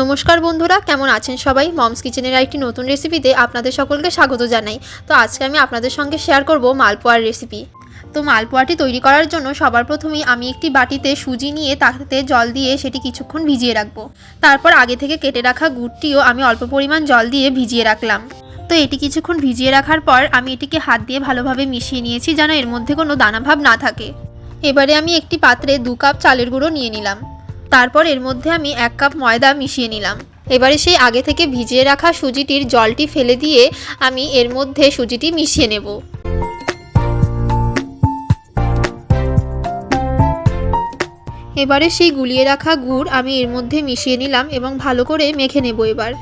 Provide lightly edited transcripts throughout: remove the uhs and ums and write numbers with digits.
নমস্কার বন্ধুরা, কেমন আছেন সবাই? মমস কিচেনের একটি নতুন রেসিপিতে আপনাদের সকলকে স্বাগত জানাই। তো আজকে আমি আপনাদের সঙ্গে শেয়ার করব মালপোয়ার রেসিপি। তো মালপোয়াটি তৈরি করার জন্য সবার প্রথমেই আমি একটি বাটিতে সুজি নিয়ে তাতে জল দিয়ে সেটি কিছুক্ষণ ভিজিয়ে রাখবো। তারপর আগে থেকে কেটে রাখা গুড়টিও আমি অল্প পরিমাণ জল দিয়ে ভিজিয়ে রাখলাম। তো এটি কিছুক্ষণ ভিজিয়ে রাখার পর আমি এটিকে হাত দিয়ে ভালোভাবে মিশিয়ে নিয়েছি যেন এর মধ্যে কোনো দানাভাব না থাকে। এবারে আমি একটি পাত্রে 2 কাপ চালের গুঁড়ো নিয়ে নিলাম। তারপর এর মধ্যে আমি 1 কাপ ময়দা মিশিয়ে নিলাম। এবারে সেই আগে থেকে ভিজিয়ে রাখা সুজিটির জলটি ফেলে দিয়ে আমি এর মধ্যে সুজিটি মিশিয়ে নেব। এবারে সেই গুলিয়ে রাখা গুড় আমি এর মধ্যে মিশিয়ে নিলাম এবং ভালো করে মেখে নেব। এবার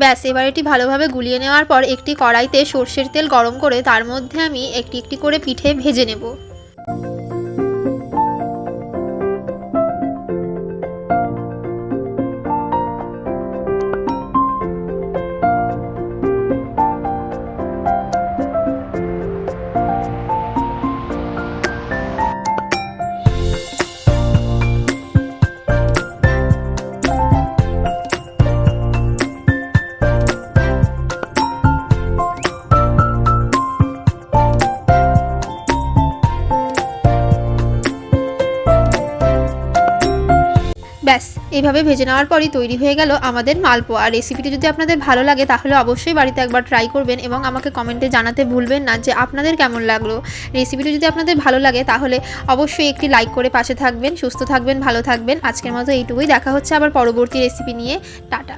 ব্যাস, এবার এটি ভালোভাবে গুলিয়ে নেওয়ার পর একটি কড়াইতে সর্ষের তেল গরম করে তার মধ্যে আমি একটি একটি করে পিঠে ভেজে নেব। ব্যাস, এইভাবে ভেজে নেওয়ার পরই তৈরি হয়ে গেল আমাদের মালপোয়া। আর রেসিপিটি যদি আপনাদের ভালো লাগে তাহলে অবশ্যই বাড়িতে একবার ট্রাই করবেন এবং আমাকে কমেন্টে জানাতে ভুলবেন না যে আপনাদের কেমন লাগলো। রেসিপিটি যদি আপনাদের ভালো লাগে তাহলে অবশ্যই একটি লাইক করে পাশে থাকবেন। সুস্থ থাকবেন, ভালো থাকবেন। আজকের মতো এইটুকুই। দেখা হচ্ছে আবার পরবর্তী রেসিপি নিয়ে। টাটা।